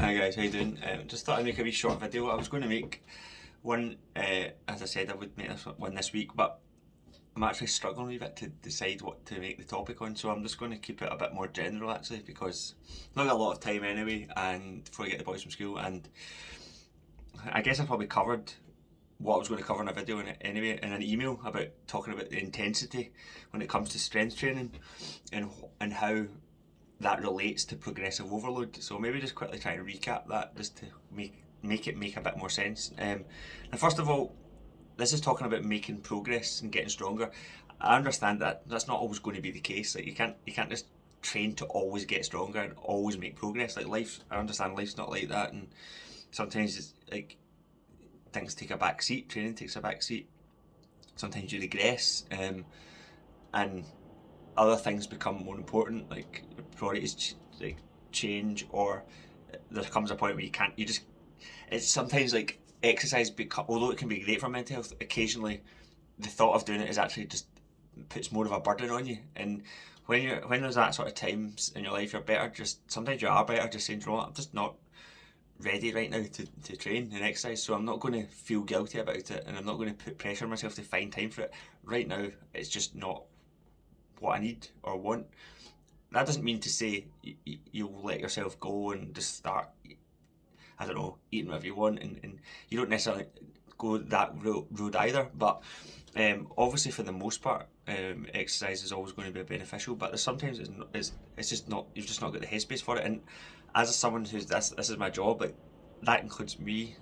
Hi guys, how you doing? Just thought I'd make a wee short video. I was going to make one, as I said I would make this one this week, but I'm actually struggling a wee bit to decide what to make the topic on, so I'm just going to keep it a bit more general actually, because I've not got a lot of time anyway, and before I get the boys from school, and I guess I probably covered what I was going to cover in a video anyway in an email about talking about the intensity when it comes to strength training and how that relates to progressive overload. So maybe just quickly try and recap that just to make it make a bit more sense. And first of all, this is talking about making progress and getting stronger. I understand that that's not always going to be the case. Like you can't just train to always get stronger and always make progress. Like life, I understand life's not like that, and sometimes it's like things take a back seat. Training takes a back seat. Sometimes you regress, and other things become more important, like priorities like change, or there comes a point where it's sometimes like exercise although it can be great for mental health, occasionally the thought of doing it is actually just puts more of a burden on you. And when there's that sort of times in your life, sometimes you are better just saying, you know what, I'm just not ready right now to train and exercise, so I'm not going to feel guilty about it, and I'm not going to put pressure on myself to find time for it. Right now it's just not what I need or want. That doesn't mean to say you'll let yourself go and just start, I don't know, eating whatever you want, and you don't necessarily go that road either. But obviously, for the most part, exercise is always going to be beneficial. But sometimes it's just not. You've just not got the headspace for it. And as someone who's this is my job, like that includes me.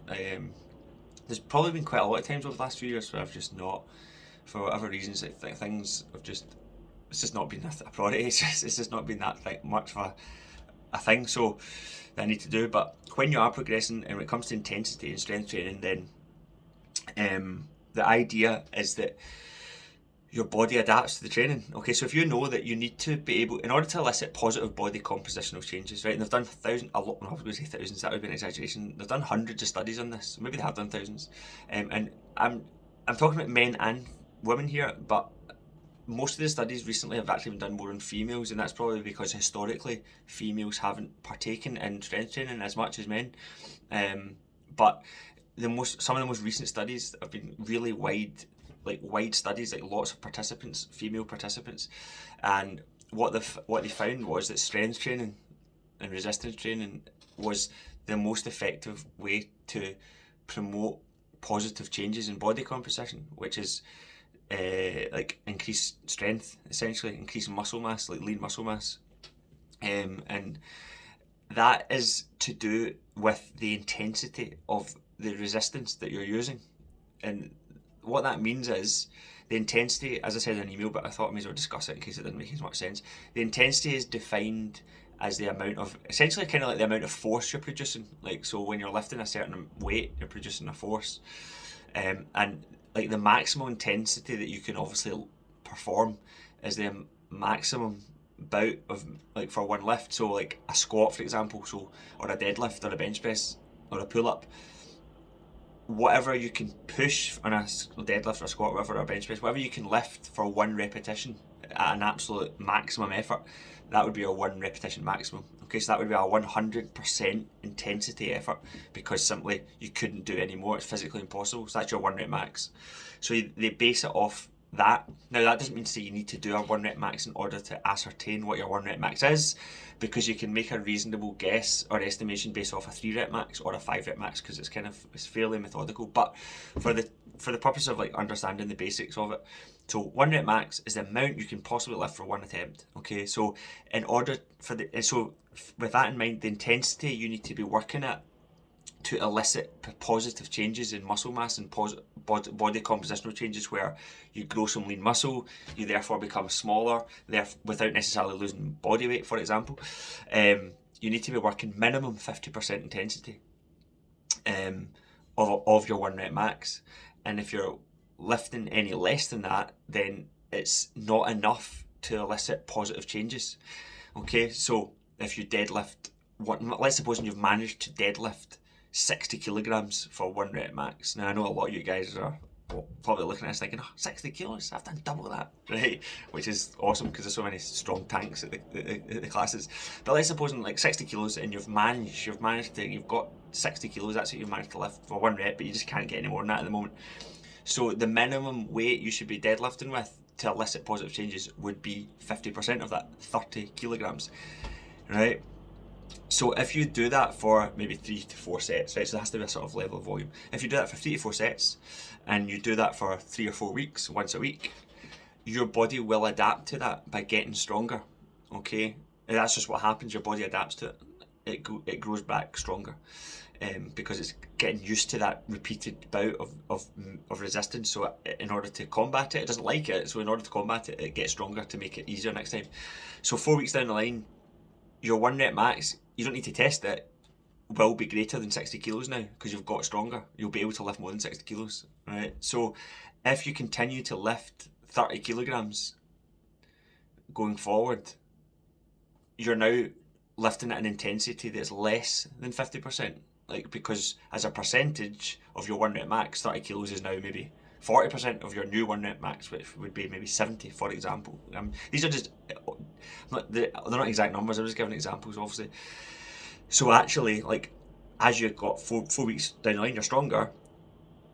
There's probably been quite a lot of times over the last few years where I've just not, for whatever reasons, things have just, it's just not been a priority. It's just not been that much of a thing. So that I need to do. But when you are progressing, and when it comes to intensity and strength training, then the idea is that your body adapts to the training. Okay, so if you know that you need to be able, in order to elicit positive body compositional changes, right? And they've done I was going to say thousands. That would be an exaggeration. They've done hundreds of studies on this. Maybe they have done thousands. And I'm talking about men and women here, but most of the studies recently have actually been done more on females, and that's probably because historically females haven't partaken in strength training as much as men. But some of the most recent studies have been really wide studies, like lots of participants, female participants, and what they found was that strength training and resistance training was the most effective way to promote positive changes in body composition, which is like increase strength, essentially increase muscle mass, like lean muscle mass, and that is to do with the intensity of the resistance that you're using. And what that means is the intensity, as I said in an email, but I thought I may as well discuss it in case it didn't make as much sense. The intensity is defined as the amount of, essentially kind of like the amount of force you're producing. Like, so when you're lifting a certain weight, you're producing a force, and like the maximum intensity that you can obviously perform is the maximum bout of, like, for one lift. So like a squat, for example, or a deadlift or a bench press or a pull up, whatever you can push on a deadlift or a squat, whatever, or a bench press, whatever you can lift for one repetition at an absolute maximum effort, that would be a one repetition maximum. Okay, so that would be a 100% intensity effort, because simply you couldn't do any more. It's physically impossible. So that's your one rep max. So they base it off that. Now that doesn't mean to say you need to do a one rep max in order to ascertain what your one rep max is, because you can make a reasonable guess or estimation based off a 3 rep max or a 5 rep max, because it's fairly methodical. But for the purpose of like understanding the basics of it, so 1 rep max is the amount you can possibly lift for one attempt. Okay, so with that in mind, the intensity you need to be working at to elicit positive changes in muscle mass and body compositional changes, where you grow some lean muscle, you therefore become smaller, without necessarily losing body weight, for example. You need to be working minimum 50% intensity of your 1 rep max. And if you're lifting any less than that, then it's not enough to elicit positive changes. Okay, so if you deadlift, let's suppose you've managed to deadlift 60 kilograms for 1 rep max. Now I know a lot of you guys are probably looking at us thinking, 60 kilos, I've done double that, right? Which is awesome because there's so many strong tanks at the classes. But let's suppose in like 60 kilos and you've got 60 kilos, that's what you've managed to lift for one rep, but you just can't get any more than that at the moment. So the minimum weight you should be deadlifting with to elicit positive changes would be 50% of that, 30 kilograms, right? So if you do that for maybe 3 to 4 sets, right, so there has to be a sort of level of volume. If you do that for 3 to 4 sets, and you do that for 3 or 4 weeks, once a week, your body will adapt to that by getting stronger, okay? And that's just what happens, your body adapts to it. It grows back stronger, because it's getting used to that repeated bout of resistance. So in order to combat it, it doesn't like it, so in order to combat it, it gets stronger to make it easier next time. So 4 weeks down the line, your 1 rep max, you don't need to test it, will be greater than 60 kilos now because you've got stronger. You'll be able to lift more than 60 kilos, right? So if you continue to lift 30 kilograms going forward, you're now lifting at an intensity that's less than 50%, like, because as a percentage of your 1 rep max, 30 kilos is now maybe 40% of your new 1 rep max, which would be maybe 70, for example. These are just, they're not exact numbers, I'm just giving examples, obviously. So actually, like, as you've got four weeks down the line, you're stronger,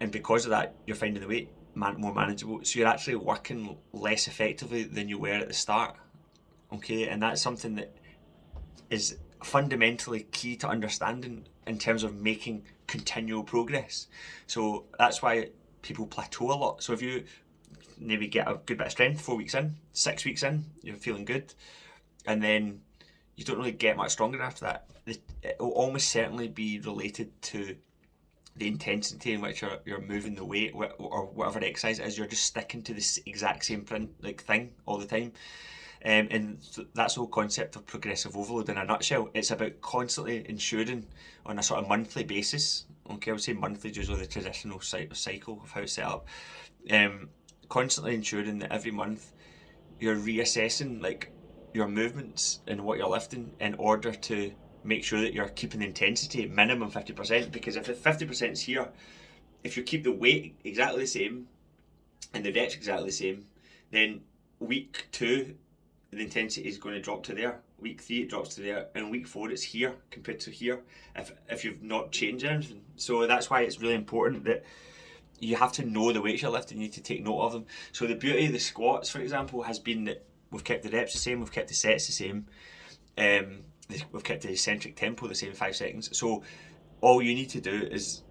and because of that, you're finding the weight more manageable. So you're actually working less effectively than you were at the start, okay? And that's something that is fundamentally key to understanding in terms of making continual progress. So that's why people plateau a lot. So if you maybe get a good bit of strength 4 weeks in, 6 weeks in, you're feeling good, and then you don't really get much stronger after that, it will almost certainly be related to the intensity in which you're moving the weight, or whatever exercise it is. You're just sticking to this exact same thing all the time. And that's the whole concept of progressive overload in a nutshell. It's about constantly ensuring on a sort of monthly basis, okay, I would say monthly is usually the traditional cycle of how it's set up, constantly ensuring that every month you're reassessing like your movements and what you're lifting in order to make sure that you're keeping the intensity at minimum 50%, because if the 50% is here, if you keep the weight exactly the same and the reps exactly the same, then week 2 the intensity is going to drop to there, week 3 it drops to there, and week 4 it's here compared to here if you've not changed anything. So that's why it's really important that you have to know the weights you're lifting, you need to take note of them. So the beauty of the squats, for example, has been that we've kept the reps the same, we've kept the sets the same, we've kept the eccentric tempo the same, 5 seconds. So all you need to do is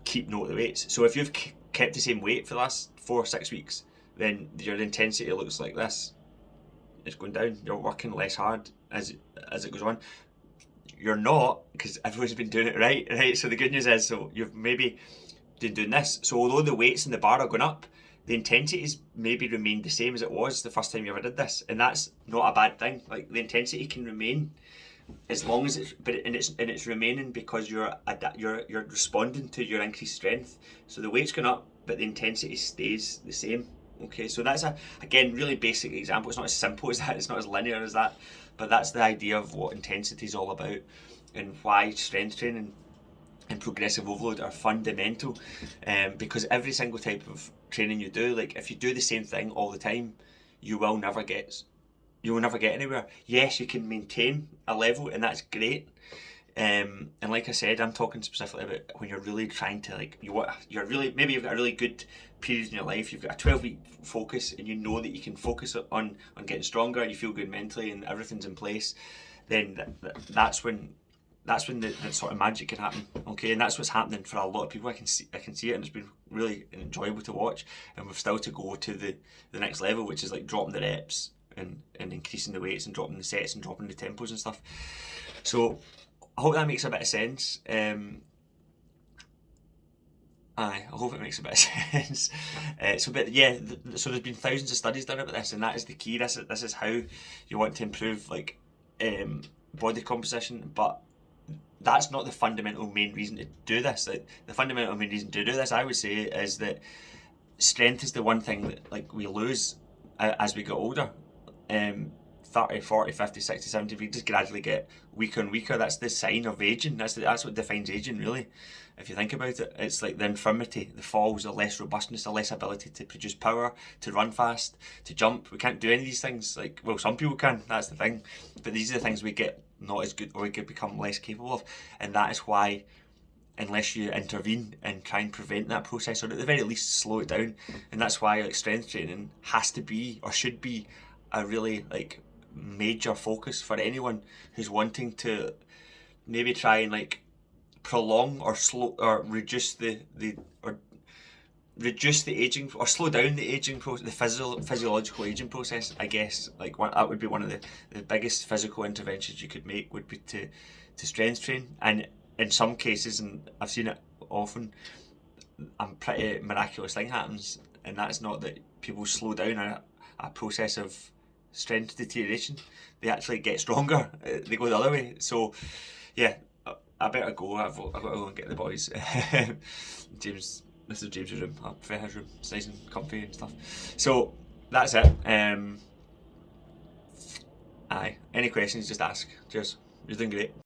keep note of the weights. So if you've kept the same weight for the last 4 or 6 weeks, then your intensity looks like this. It's going down. You're working less hard as it goes on. You're not, because everyone's been doing it right? So the good news is, so you've maybe been doing this. So although the weights in the bar are going up, the intensity's maybe remained the same as it was the first time you ever did this, and that's not a bad thing. Like, the intensity can remain as long as it's remaining because you're responding to your increased strength. So the weight's going up, but the intensity stays the same. Okay, so that's again really basic example. It's not as simple as that. It's not as linear as that, but that's the idea of what intensity is all about, and why strength training and progressive overload are fundamental. Because every single type of training you do, like if you do the same thing all the time, you will never get anywhere. Yes, you can maintain a level, and that's great. And like I said, I'm talking specifically about when you're really trying to, like, maybe you've got a really good period in your life, you've got a 12-week focus, and you know that you can focus on getting stronger, and you feel good mentally, and everything's in place. Then that's when the sort of magic can happen. Okay, and that's what's happening for a lot of people. I can see it, and it's been really enjoyable to watch. And we've still to go to the next level, which is like dropping the reps and increasing the weights and dropping the sets and dropping the tempos and stuff. So I hope that makes a bit of sense. I hope it makes a bit of sense. So there's been thousands of studies done about this, and that is the key. This is how you want to improve, like, body composition, but that's not the fundamental main reason to do this. Like, the fundamental main reason to do this, I would say, is that strength is the one thing that, like, we lose as we get older. 30, 40, 50, 60, 70, we just gradually get weaker and weaker. That's the sign of aging. That's what defines aging, really. If you think about it, it's like the infirmity, the falls, the less robustness, the less ability to produce power, to run fast, to jump. We can't do any of these things. Like, well, some people can, that's the thing. But these are the things we get not as good, or we could become less capable of. And that is why, unless you intervene and try and prevent that process, or at the very least slow it down, and that's why like strength training has to be, or should be, a really like major focus for anyone who's wanting to maybe try and like prolong or slow or reduce the aging, or slow down the aging process, the physiological aging process. I guess like that would be one of the biggest physical interventions you could make, would be to strength train. And in some cases, and I've seen it often, a pretty miraculous thing happens, and that's not that people slow down a process of strength deterioration. They actually get stronger. They go the other way. So yeah, I better go. I've got to go and get the boys. James, this is James's room. I prefer his room. It's nice and comfy and stuff. So that's it. Aye. Any questions, just ask. Cheers. You're doing great.